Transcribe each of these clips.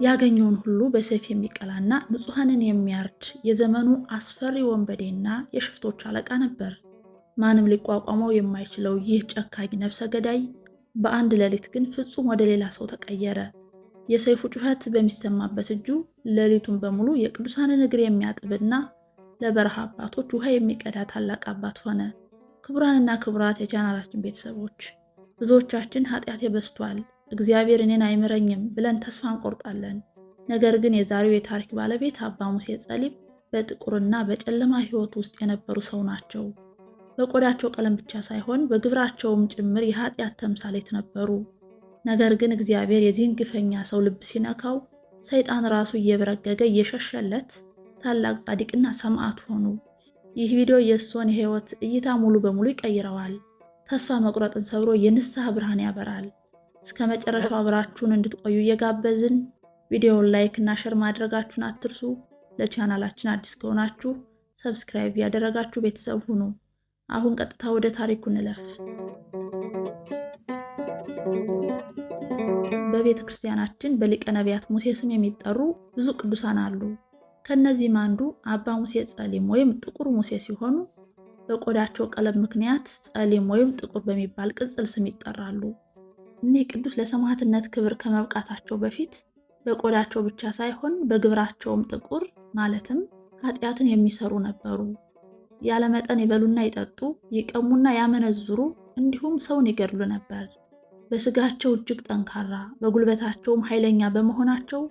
ያገኘውን ሁሉ በሰይፍ የሚቀላና ንጹሐንን የሚያርድ የዘመኑ አስፈሪ ወንበዴና የሽፍቶች አለቃ ነበር። ማንም ሊቋቋመው የማይችለው ይህ ጨካኝ ነፍሰ ገዳይ በአንድ ሌሊት ግን ፍጹም ወደ ሌላ ሰው ተቀየረ። የሰይፉ ጩኸት በሚሰማበት እጁ ሌሊቱን በሙሉ የቅዱሳንን እግር የሚያጥብና ለበረሃ አባቶች ውሃ የሚቀዳ ታላቅ አባት ሆነ። ክቡራንና ክቡራት የቻናላችን ቤተሰቦች፣ ብዙዎቻችን ኃጢአቴ በዝቷል፣ እግዚአብሔር እኔን አይምረኝም ብለን ተስፋ እንቆርጣለን። ነገር ግን የዛሬው የታሪክ ባለቤት አባ ሙሴ ጸሊም በጥቁርና በጨለማ ሕይወት ውስጥ የነበሩ ሰው ናቸው። በቆዳቸው ቀለም ብቻ ሳይሆን በግብራቸውም ጭምር የኃጢአት ተምሳሌት ነበሩ። ነገር ግን እግዚአብሔር የዚህን ግፈኛ ሰው ልብ ሲነካው ሰይጣን ራሱ እየበረገገ እየሸሸለት ታላቅ ጻድቅና ሰማዕት ሆኑ። ይህ ቪዲዮ የእሱን የሕይወት እይታ ሙሉ በሙሉ ይቀይረዋል። ተስፋ መቁረጥን ሰብሮ የንስሐ ብርሃን ያበራል። እስከ መጨረሻው አብራችሁን እንድትቆዩ እየጋበዝን ቪዲዮውን ላይክ እና ሼር ማድረጋችሁን አትርሱ። ለቻናላችን አዲስ ከሆናችሁ ሰብስክራይብ ያደረጋችሁ ቤተሰብ ሁኑ። አሁን ቀጥታ ወደ ታሪኩ እንለፍ። በቤተ ክርስቲያናችን በሊቀ ነቢያት ሙሴ ስም የሚጠሩ ብዙ ቅዱሳን አሉ። ከነዚህም አንዱ አባ ሙሴ ጸሊም ወይም ጥቁር ሙሴ ሲሆኑ በቆዳቸው ቀለም ምክንያት ጸሊም ወይም ጥቁር በሚባል ቅጽል ስም ይጠራሉ። እኒህ ቅዱስ ለሰማዕትነት ክብር ከመብቃታቸው በፊት በቆዳቸው ብቻ ሳይሆን በግብራቸውም ጥቁር ማለትም ኃጢአትን የሚሰሩ ነበሩ። ያለመጠን ይበሉና ይጠጡ፣ ይቀሙና ያመነዝሩ፣ እንዲሁም ሰውን ይገድሉ ነበር። በስጋቸው እጅግ ጠንካራ፣ በጉልበታቸውም ኃይለኛ በመሆናቸው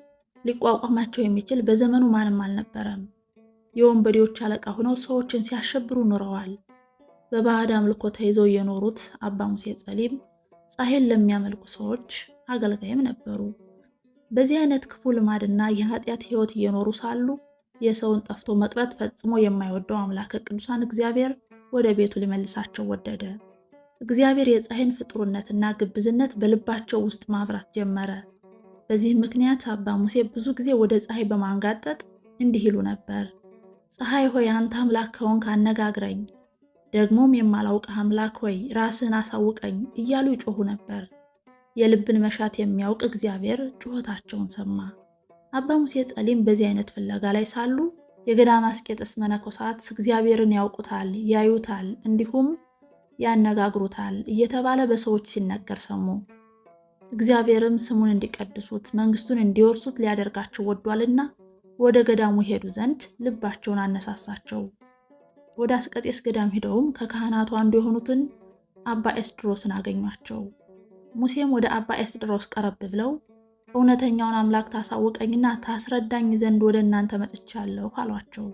ሊቋቋማቸው የሚችል በዘመኑ ማንም አልነበረም። የወንበዴዎች አለቃ ሆነው ሰዎችን ሲያሸብሩ ኖረዋል። በባዕድ አምልኮ ተይዘው የኖሩት አባ ሙሴ ጸሊም ፀሐይን ለሚያመልኩ ሰዎች አገልጋይም ነበሩ። በዚህ አይነት ክፉ ልማድና የኃጢአት ሕይወት እየኖሩ ሳሉ የሰውን ጠፍቶ መቅረት ፈጽሞ የማይወደው አምላከ ቅዱሳን እግዚአብሔር ወደ ቤቱ ሊመልሳቸው ወደደ። እግዚአብሔር የፀሐይን ፍጡርነትና ግብዝነት በልባቸው ውስጥ ማብራት ጀመረ። በዚህ ምክንያት አባ ሙሴ ብዙ ጊዜ ወደ ፀሐይ በማንጋጠጥ እንዲህ ይሉ ነበር። ፀሐይ ሆይ አንተ አምላክ ከሆንክ አነጋግረኝ፣ ደግሞም የማላውቅህ አምላክ ሆይ ራስህን አሳውቀኝ እያሉ ይጮሁ ነበር። የልብን መሻት የሚያውቅ እግዚአብሔር ጩኸታቸውን ሰማ። አባ ሙሴ ጸሊም በዚህ አይነት ፍለጋ ላይ ሳሉ የገዳመ አስቄጥስ መነኮሳት እግዚአብሔርን ያውቁታል፣ ያዩታል፣ እንዲሁም ያነጋግሩታል እየተባለ በሰዎች ሲነገር ሰሙ። እግዚአብሔርም ስሙን እንዲቀድሱት መንግስቱን እንዲወርሱት ሊያደርጋቸው ወዷልና ወደ ገዳሙ ሄዱ ዘንድ ልባቸውን አነሳሳቸው። ወደ አስቄጥስ ገዳም ሄደውም ከካህናቱ አንዱ የሆኑትን አባ ኤስድሮስን አገኟቸው። ሙሴም ወደ አባ ኤስድሮስ ቀረብ ብለው እውነተኛውን አምላክ ታሳውቀኝና ታስረዳኝ ዘንድ ወደ እናንተ መጥቻለሁ አሏቸው።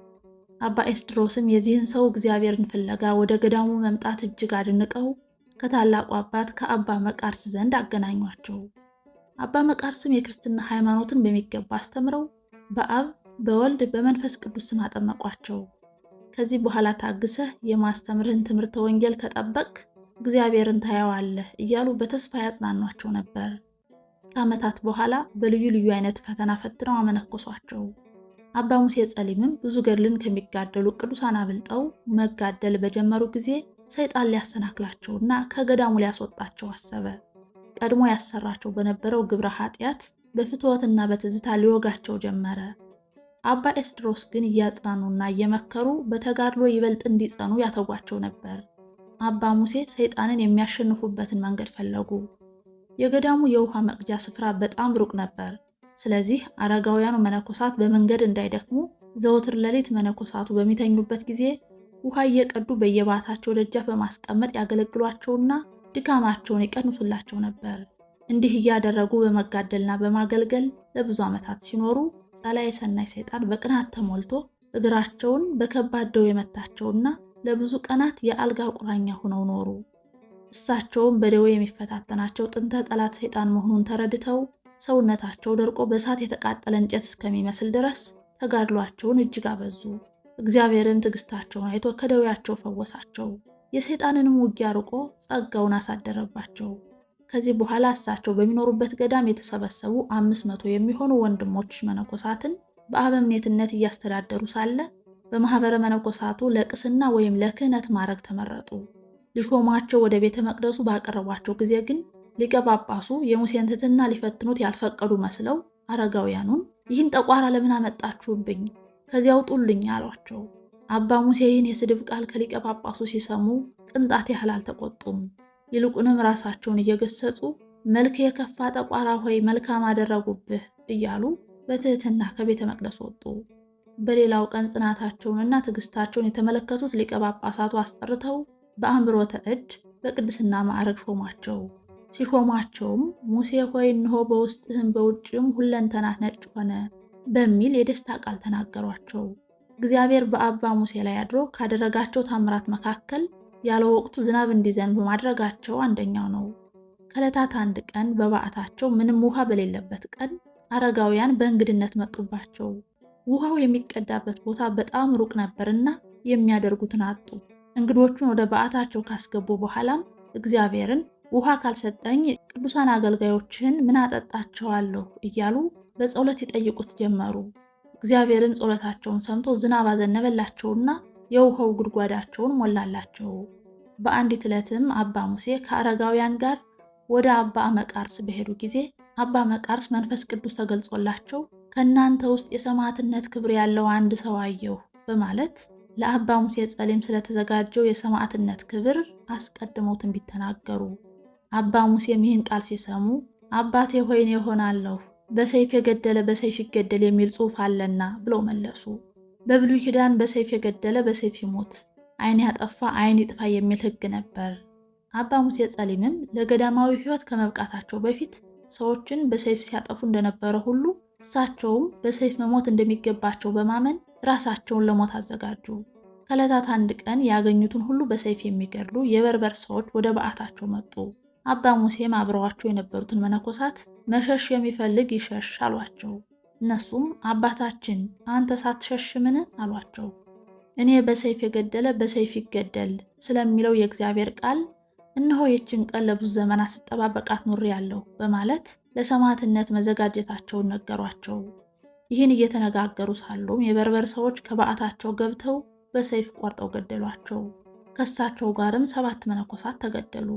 አባ ኤስድሮስም የዚህን ሰው እግዚአብሔርን ፍለጋ ወደ ገዳሙ መምጣት እጅግ አድንቀው ከታላቁ አባት ከአባ መቃርስ ዘንድ አገናኟቸው። አባ መቃርስም የክርስትና ሃይማኖትን በሚገባ አስተምረው በአብ በወልድ በመንፈስ ቅዱስ ስም አጠመቋቸው። ከዚህ በኋላ ታግሰህ የማስተምርህን ትምህርተ ወንጌል ከጠበቅ እግዚአብሔርን ታየዋለህ እያሉ በተስፋ ያጽናኗቸው ነበር። ከዓመታት በኋላ በልዩ ልዩ አይነት ፈተና ፈትነው አመነኮሷቸው። አባ ሙሴ ጸሊምም ብዙ ገድልን ከሚጋደሉ ቅዱሳን አብልጠው መጋደል በጀመሩ ጊዜ ሰይጣን ሊያሰናክላቸውና ከገዳሙ ሊያስወጣቸው አሰበ። ቀድሞ ያሰራቸው በነበረው ግብረ ኃጢአት በፍትወትና በትዝታ ሊወጋቸው ጀመረ። አባ ኤስድሮስ ግን እያጽናኑና እየመከሩ በተጋድሎ ይበልጥ እንዲጸኑ ያተጓቸው ነበር። አባ ሙሴ ሰይጣንን የሚያሸንፉበትን መንገድ ፈለጉ። የገዳሙ የውሃ መቅጃ ስፍራ በጣም ሩቅ ነበር። ስለዚህ አረጋውያኑ መነኮሳት በመንገድ እንዳይደክሙ ዘወትር ሌሊት መነኮሳቱ በሚተኙበት ጊዜ ውሃ እየቀዱ በየባታቸው ደጃፍ በማስቀመጥ ያገለግሏቸውና ድካማቸውን ይቀንሱላቸው ነበር። እንዲህ እያደረጉ በመጋደልና በማገልገል ለብዙ ዓመታት ሲኖሩ ጸላዔ ሰናይ ሰይጣን በቅናት ተሞልቶ እግራቸውን በከባድ ደዌ የመታቸውና ለብዙ ቀናት የአልጋ ቁራኛ ሆነው ኖሩ። እሳቸውም በደዌ የሚፈታተናቸው ጥንተ ጠላት ሰይጣን መሆኑን ተረድተው ሰውነታቸው ደርቆ በእሳት የተቃጠለ እንጨት እስከሚመስል ድረስ ተጋድሏቸውን እጅግ አበዙ። እግዚአብሔርም ትዕግስታቸውን አይቶ ከደዌያቸው ፈወሳቸው። የሰይጣንንም ውጊያ ርቆ ጸጋውን አሳደረባቸው። ከዚህ በኋላ እሳቸው በሚኖሩበት ገዳም የተሰበሰቡ 500 የሚሆኑ ወንድሞች መነኮሳትን በአበምኔትነት እያስተዳደሩ ሳለ በማህበረ መነኮሳቱ ለቅስና ወይም ለክህነት ማዕረግ ተመረጡ። ሊሾሟቸው ወደ ቤተ መቅደሱ ባቀረቧቸው ጊዜ ግን ሊቀ ጳጳሱ የሙሴን ትሕትና ሊፈትኑት ያልፈቀዱ መስለው አረጋውያኑን ይህን ጠቋራ ለምን አመጣችሁብኝ? ከዚያ ውጡልኝ አሏቸው። አባ ሙሴ ይህን የስድብ ቃል ከሊቀ ጳጳሱ ሲሰሙ ቅንጣት ያህል አልተቆጡም። ይልቁንም ራሳቸውን እየገሰጹ መልክ የከፋ ጠቋራ ሆይ መልካም አደረጉብህ እያሉ በትህትና ከቤተ መቅደስ ወጡ። በሌላው ቀን ጽናታቸውንና ትዕግስታቸውን የተመለከቱት ሊቀ ጳጳሳቱ አስጠርተው በአንብሮተ እድ በቅድስና ማዕረግ ሾሟቸው። ሲሾሟቸውም ሙሴ ሆይ እንሆ በውስጥህም በውጭም ሁለንተናህ ነጭ ሆነ በሚል የደስታ ቃል ተናገሯቸው። እግዚአብሔር በአባ ሙሴ ላይ አድሮ ካደረጋቸው ታምራት መካከል ያለ ወቅቱ ዝናብ እንዲዘንብ ማድረጋቸው አንደኛው ነው። ከዕለታት አንድ ቀን በበዓታቸው ምንም ውሃ በሌለበት ቀን አረጋውያን በእንግድነት መጡባቸው። ውሃው የሚቀዳበት ቦታ በጣም ሩቅ ነበርና የሚያደርጉትን አጡ። እንግዶቹን ወደ በዓታቸው ካስገቡ በኋላም እግዚአብሔርን ውሃ ካልሰጠኝ ቅዱሳን አገልጋዮችህን ምን አጠጣቸዋለሁ እያሉ በጸሎት ይጠይቁት ጀመሩ። እግዚአብሔርም ጸሎታቸውን ሰምቶ ዝናብ አዘነበላቸውና የውሃው ጉድጓዳቸውን ሞላላቸው። በአንዲት ዕለትም አባ ሙሴ ከአረጋውያን ጋር ወደ አባ መቃርስ በሄዱ ጊዜ አባ መቃርስ መንፈስ ቅዱስ ተገልጾላቸው ከእናንተ ውስጥ የሰማዕትነት ክብር ያለው አንድ ሰው አየሁ በማለት ለአባ ሙሴ ጸሊም ስለተዘጋጀው የሰማዕትነት ክብር አስቀድመው ትንቢት ተናገሩ። አባ ሙሴም ይህን ቃል ሲሰሙ አባቴ ሆይ እኔ እሆናለሁ፣ በሰይፍ የገደለ በሰይፍ ይገደል የሚል ጽሑፍ አለና ብለው መለሱ። በብሉይ ኪዳን በሰይፍ የገደለ በሰይፍ ይሞት፣ ዓይን ያጠፋ ዓይን ይጥፋ የሚል ሕግ ነበር። አባ ሙሴ ጸሊምም ለገዳማዊ ሕይወት ከመብቃታቸው በፊት ሰዎችን በሰይፍ ሲያጠፉ እንደነበረ ሁሉ እሳቸውም በሰይፍ መሞት እንደሚገባቸው በማመን ራሳቸውን ለሞት አዘጋጁ። ከዕለታት አንድ ቀን ያገኙትን ሁሉ በሰይፍ የሚገድሉ የበርበር ሰዎች ወደ በዓታቸው መጡ። አባ ሙሴም አብረዋቸው የነበሩትን መነኮሳት መሸሽ የሚፈልግ ይሸሽ አሏቸው። እነሱም አባታችን አንተ ሳትሸሽምን አሏቸው። እኔ በሰይፍ የገደለ በሰይፍ ይገደል ስለሚለው የእግዚአብሔር ቃል እነሆ ይህችን ቀን ለብዙ ዘመናት ስጠባበቃት ኖሬአለሁ በማለት ለሰማዕትነት መዘጋጀታቸውን ነገሯቸው። ይህን እየተነጋገሩ ሳሉም የበርበር ሰዎች ከበዓታቸው ገብተው በሰይፍ ቆርጠው ገደሏቸው። ከእሳቸው ጋርም 7 መነኮሳት ተገደሉ።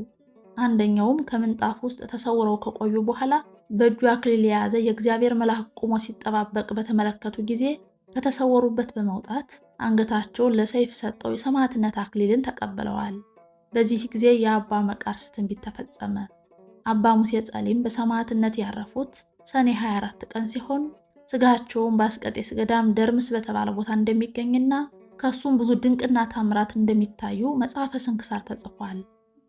አንደኛውም ከምንጣፍ ውስጥ ተሰውረው ከቆዩ በኋላ በእጁ አክሊል የያዘ የእግዚአብሔር መልአክ ቆሞ ሲጠባበቅ በተመለከቱ ጊዜ ከተሰወሩበት በመውጣት አንገታቸውን ለሰይፍ ሰጠው የሰማዕትነት አክሊልን ተቀብለዋል። በዚህ ጊዜ የአባ መቃርስ ትንቢት ተፈጸመ። አባ ሙሴ ጸሊም በሰማዕትነት ያረፉት ሰኔ 24 ቀን ሲሆን ስጋቸውን በአስቄጥስ ገዳም ደርምስ በተባለ ቦታ እንደሚገኝና ከሱም ብዙ ድንቅና ታምራት እንደሚታዩ መጽሐፈ ስንክሳር ተጽፏል።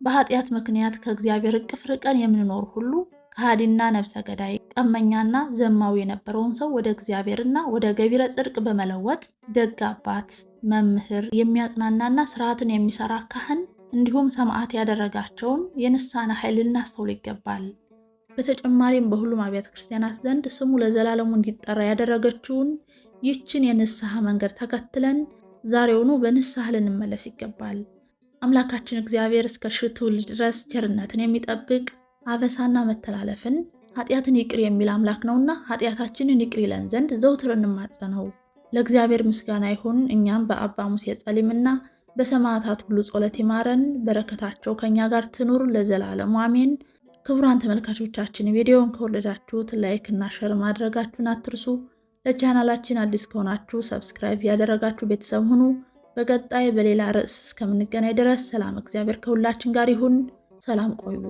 በኃጢአት ምክንያት ከእግዚአብሔር እቅፍ ርቀን የምንኖር ሁሉ ከሃዲና ነፍሰ ገዳይ ቀመኛና ዘማዊ የነበረውን ሰው ወደ እግዚአብሔርና ወደ ገቢረ ጽድቅ በመለወጥ ደግ አባት፣ መምህር፣ የሚያጽናናና ስርዓትን የሚሰራ ካህን እንዲሁም ሰማዕት ያደረጋቸውን የንስሐን ኃይል ልናስተውል ይገባል። በተጨማሪም በሁሉም አብያተ ክርስቲያናት ዘንድ ስሙ ለዘላለሙ እንዲጠራ ያደረገችውን ይህችን የንስሐ መንገድ ተከትለን ዛሬውኑ በንስሐ ልንመለስ ይገባል። አምላካችን እግዚአብሔር እስከ ሺህ ትውልድ ድረስ ቸርነትን የሚጠብቅ አበሳና መተላለፍን ኃጢአትን ይቅር የሚል አምላክ ነውና ኃጢአታችንን ይቅር ይለን ዘንድ ዘውትር እንማጸነው። ለእግዚአብሔር ምስጋና ይሁን። እኛም በአባ ሙሴ ጸሊምና በሰማዕታት ሁሉ ጸሎት ይማረን፣ በረከታቸው ከኛ ጋር ትኑር ለዘላለሙ አሜን። ክቡራን ተመልካቾቻችን ቪዲዮውን ከወደዳችሁት ላይክ እና ሼር ማድረጋችሁን አትርሱ። ለቻናላችን አዲስ ከሆናችሁ ሰብስክራይብ ያደረጋችሁ ቤተሰብ ሁኑ። በቀጣይ በሌላ ርዕስ እስከምንገናኝ ድረስ ሰላም እግዚአብሔር ከሁላችን ጋር ይሁን። ሰላም ቆዩ።